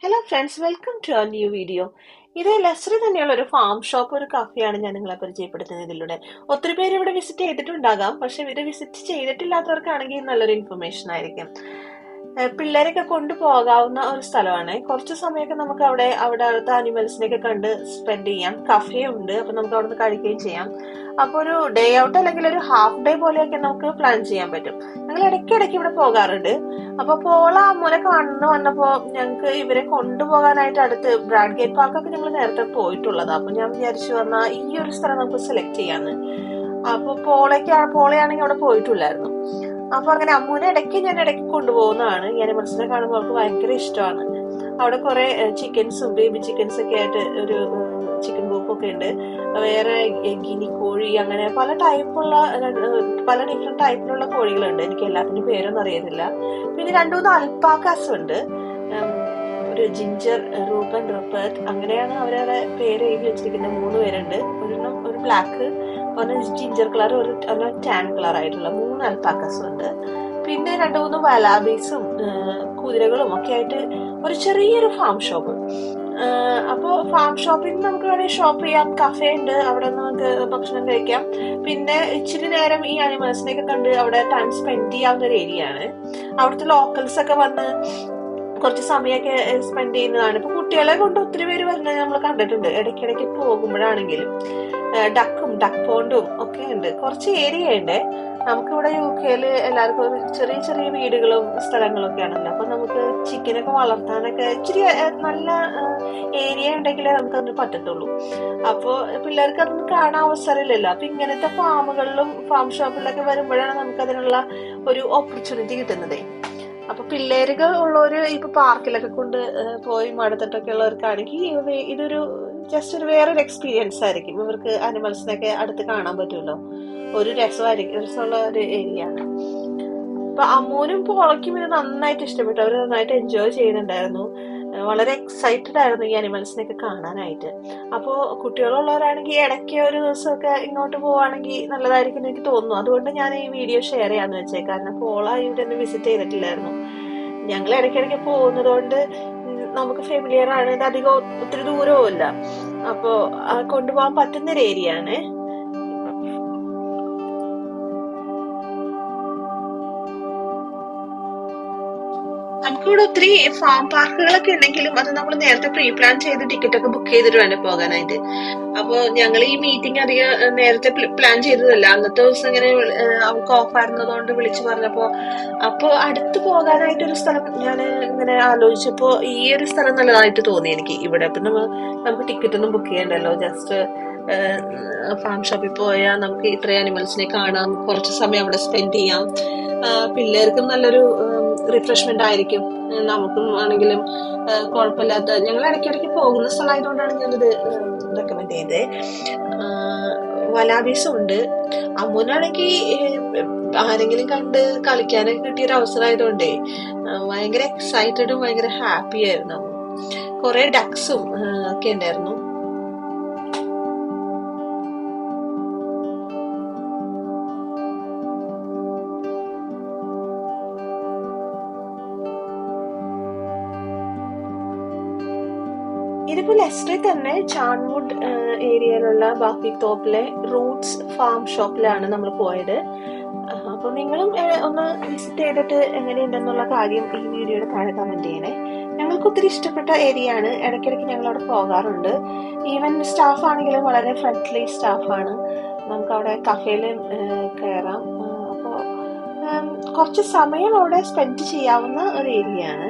Hello friends, welcome to our new video. ഇത് ലെസ്രി തന്നെയുള്ള ഒരു ഫാം ഷോപ്പ്, ഒരു കഫേയാണ് ഞാൻ നിങ്ങളെ പരിചയപ്പെടുത്തുന്നത്. ഇതിലൂടെ ഒത്തിരി പേര് ഇവിടെ വിസിറ്റ് ചെയ്തിട്ടുണ്ടാകാം, പക്ഷെ ഇത് വിസിറ്റ് ചെയ്തിട്ടില്ലാത്തവർക്കാണെങ്കിൽ നല്ലൊരു ഇൻഫർമേഷൻ ആയിരിക്കും. പിള്ളേരൊക്കെ കൊണ്ടുപോകാവുന്ന ഒരു സ്ഥലമാണ്. കുറച്ച് സമയമൊക്കെ നമുക്ക് അവിടെ അടുത്ത അനിമൽസിനെയൊക്കെ കണ്ട് സ്പെൻഡ് ചെയ്യാം. കഫേ ഉണ്ട്, അപ്പൊ നമുക്ക് അവിടെ നിന്ന് കഴിക്കുകയും ചെയ്യാം. അപ്പൊ ഒരു ഡേ ഔട്ട് അല്ലെങ്കിൽ ഒരു ഹാഫ് ഡേ പോലെയൊക്കെ നമുക്ക് പ്ലാൻ ചെയ്യാൻ പറ്റും. ഞങ്ങൾ ഇടയ്ക്കിടയ്ക്ക് ഇവിടെ പോകാറുണ്ട്. അപ്പൊ പോള അമ്മൂനെ കാണുന്നു വന്നപ്പോ ഞങ്ങൾക്ക് ഇവരെ കൊണ്ടുപോകാനായിട്ട് അടുത്ത് ബ്രാഡ് ഗേറ്റ് പാർക്കൊക്കെ ഞങ്ങൾ നേരത്തെ പോയിട്ടുള്ളത്. അപ്പൊ ഞാൻ വിചാരിച്ചു വന്നാ ഈ ഒരു സ്ഥലം നമുക്ക് സെലക്ട് ചെയ്യാന്ന്. അപ്പൊ പോളയാണെങ്കിൽ അവിടെ പോയിട്ടില്ലായിരുന്നു. അപ്പൊ അങ്ങനെ അമ്മൂനെ ഞാൻ ഇടയ്ക്ക് കൊണ്ടുപോകുന്നതാണ്. ഈ അനിമൽസിനെ കാണുമ്പോൾ അവർക്ക് ഭയങ്കര ഇഷ്ടമാണ്. അവിടെ കുറെ ചിക്കൻസും ബേബി ചിക്കൻസ് ഒക്കെ ആയിട്ട് ഒരു ചിക്കൻ കൂപ്പൊക്കെ ഉണ്ട്. വേറെ ഗിനി കോഴി, അങ്ങനെ പല ഡിഫറെന്റ് ടൈപ്പിലുള്ള കോഴികളുണ്ട്. എനിക്ക് എല്ലാത്തിനും പേരൊന്നും അറിയത്തില്ല. പിന്നെ 2-3 അൽപ്പാക്കാസ് ഉണ്ട്. ഒരു ജിഞ്ചർ, റൂബൻ, റൂപ്പർട്ട്, അങ്ങനെയാണ് അവരുടെ പേര് എഴുതി വെച്ചിരിക്കുന്നത്. 3 പേരുണ്ട്. ഒരു ബ്ലാക്ക്, ഒന്ന് ജിഞ്ചർ കളർ, ഒരു ടാൻ കളർ ആയിട്ടുള്ള 3 അൽപ്പാക്കാസും ഉണ്ട്. പിന്നെ 2-3 വലാബീസും കുതിരകളും ഒക്കെ ആയിട്ട് ഒരു ചെറിയൊരു ഫാം ഷോപ്പ്. അപ്പോ ഫാം ഷോപ്പിൽ നമുക്ക് വേണമെങ്കിൽ ഷോപ്പ് ചെയ്യാം. കഫേ ഉണ്ട്, അവിടെ നമുക്ക് ഭക്ഷണം കഴിക്കാം. പിന്നെ ഇച്ചിരി നേരം ഈ അനിമൽസിനെയൊക്കെ കണ്ട് അവിടെ ടൈം സ്പെൻഡ് ചെയ്യാവുന്ന ഒരു ഏരിയ ആണ്. അവിടുത്തെ ലോക്കൽസ് ഒക്കെ വന്ന് കുറച്ച് സമയമൊക്കെ സ്പെൻഡ് ചെയ്യുന്നതാണ്. ഇപ്പൊ കുട്ടികളെ കൊണ്ട് ഒത്തിരി പേര് വരുന്നത് നമ്മൾ കണ്ടിട്ടുണ്ട്. ഇടയ്ക്കിടയ്ക്ക് പോകുമ്പോഴാണെങ്കിലും ഡക്ക് പോണ്ടും ഒക്കെ ഉണ്ട്. കുറച്ച് ഏരിയ ഉണ്ട്. നമുക്കിവിടെ UK-ല് എല്ലാവർക്കും ചെറിയ ചെറിയ വീടുകളും സ്ഥലങ്ങളും ഒക്കെ ആണല്ലോ. അപ്പൊ നമുക്ക് ചിക്കനൊക്കെ വളർത്താനൊക്കെ ഇച്ചിരി നല്ല ഏരിയ ഉണ്ടെങ്കിലേ നമുക്ക് അതിന് പറ്റത്തുള്ളൂ. അപ്പൊ പിള്ളേർക്ക് അതൊന്നും കാണാൻ അവസരമില്ലല്ലോ. അപ്പൊ ഇങ്ങനത്തെ ഫാം ഷോപ്പിലൊക്കെ വരുമ്പോഴാണ് നമുക്ക് അതിനുള്ള ഒരു ഓപ്പർച്യൂണിറ്റി കിട്ടുന്നത്. അപ്പൊ പിള്ളേരുകൾ ഉള്ളവര് ഇപ്പൊ പാർക്കിലൊക്കെ കൊണ്ട് പോയി മടുത്തിട്ടൊക്കെ ഉള്ളവർക്കാണെങ്കിൽ ഇതൊരു ജസ്റ്റ് ഒരു വേറൊരു എക്സ്പീരിയൻസ് ആയിരിക്കും. ഇവർക്ക് അനിമൽസിനൊക്കെ അടുത്ത് കാണാൻ പറ്റുമല്ലോ. ഒരു രസമുള്ള ഒരു ഏരിയ ആണ്. അപ്പൊ അമ്മൂനും പോളയ്ക്കും ഇത് നന്നായിട്ട് ഇഷ്ടപ്പെട്ടു. അവര് നന്നായിട്ട് എൻജോയ് ചെയ്യുന്നുണ്ടായിരുന്നു. വളരെ എക്സൈറ്റഡ് ആയിരുന്നു ഈ അനിമൽസിനൊക്കെ കാണാനായിട്ട്. അപ്പോ കുട്ടികളുള്ളവരാണെങ്കിൽ ഇടയ്ക്ക് ഒരു ദിവസമൊക്കെ ഇങ്ങോട്ട് പോവാണെങ്കിൽ നല്ലതായിരിക്കും എനിക്ക് തോന്നുന്നു. അതുകൊണ്ട് ഞാൻ ഈ വീഡിയോ ഷെയർ ചെയ്യാന്ന് വെച്ചേ. കാരണം പോള ഇവിടെ ഒന്ന് വിസിറ്റ് ചെയ്തിട്ടില്ലായിരുന്നു. ഞങ്ങൾ ഇടയ്ക്കിടയ്ക്ക് പോകുന്നത് കൊണ്ട് നമുക്ക് ഫെമിലിയർ ആണ്. ഇത് അധികം ഒത്തിരി ദൂരവും ഇല്ല. അപ്പോ കൊണ്ടുപോകാൻ പറ്റുന്ന ഒരു ഏരിയ ആണ്. നമുക്കിവിടെ ഒത്തിരി ഫാം പാർക്കുകളൊക്കെ ഉണ്ടെങ്കിലും അത് നമ്മൾ നേരത്തെ പ്രീ പ്ലാൻ ചെയ്ത് ടിക്കറ്റ് ഒക്കെ ബുക്ക് ചെയ്തിട്ട് വേണം പോകാനായിട്ട്. അപ്പൊ ഞങ്ങൾ ഈ മീറ്റിംഗ് അധികം നേരത്തെ പ്ലാൻ ചെയ്തതല്ല. അന്നത്തെ ദിവസം ഇങ്ങനെ അവർക്ക് ഓഫ് ആയിരുന്നതുകൊണ്ട് വിളിച്ചു അപ്പൊ അടുത്ത് പോകാനായിട്ട് ഒരു സ്ഥലം ഞാൻ ഇങ്ങനെ ആലോചിച്ചപ്പോ ഈ ഒരു സ്ഥലം നല്ലതായിട്ട് തോന്നി എനിക്ക്. ഇവിടെ ഇപ്പൊ നമുക്ക് ടിക്കറ്റ് ഒന്നും ബുക്ക് ചെയ്യണ്ടല്ലോ. ജസ്റ്റ് ഫാം ഷോപ്പിൽ പോയാൽ നമുക്ക് ഇത്രയും അനിമൽസിനെ കാണാം, കുറച്ച് സമയം അവിടെ സ്പെൻഡ് ചെയ്യാം. പിള്ളേർക്കും നല്ലൊരു റിഫ്രഷ്മെന്റ് ആയിരിക്കും. നമുക്കും ആണെങ്കിലും കുഴപ്പമില്ലാത്ത, ഞങ്ങൾ ഇടയ്ക്കിടയ്ക്ക് പോകുന്ന സ്ഥലമായതുകൊണ്ടാണ് ഞാനിത് റെക്കമെൻഡ് ചെയ്തത്. വലാബീസും ഉണ്ട്. അമ്മൂനാണെങ്കിൽ ആരെങ്കിലും കണ്ട് കളിക്കാനൊക്കെ കിട്ടിയൊരു അവസരമായതുകൊണ്ടേ ഭയങ്കര എക്സൈറ്റഡും ഭയങ്കര ഹാപ്പി ആയിരുന്നു. കുറെ ഡക്സും ഒക്കെ ഉണ്ടായിരുന്നു. ഇതിപ്പോ ലെസ്ട്രി തന്നെ ചാൺവുഡ് ഏരിയയിലുള്ള ബാക്കി തോപ്പിലെ റൂട്ട്സ് ഫാം ഷോപ്പിലാണ് നമ്മൾ പോയത്. അപ്പൊ നിങ്ങളും ഒന്ന് വിസിറ്റ് ചെയ്തിട്ട് എങ്ങനെയുണ്ടെന്നുള്ള കാര്യം ഈ വീഡിയോയുടെ താഴെ കമന്റ് ചെയ്യണേ. ഞങ്ങൾക്ക് ഒത്തിരി ഇഷ്ടപ്പെട്ട ഏരിയ ആണ്. ഇടയ്ക്കിടയ്ക്ക് ഞങ്ങൾ അവിടെ പോകാറുണ്ട്. ഈവൻ സ്റ്റാഫ് ആണെങ്കിലും വളരെ ഫ്രണ്ട്ലി സ്റ്റാഫാണ്. നമുക്ക് അവിടെ കഫേയിൽ കയറാം. അപ്പോൾ കുറച്ച് സമയം അവിടെ സ്പെൻഡ് ചെയ്യാവുന്ന ഒരു ഏരിയ ആണ്.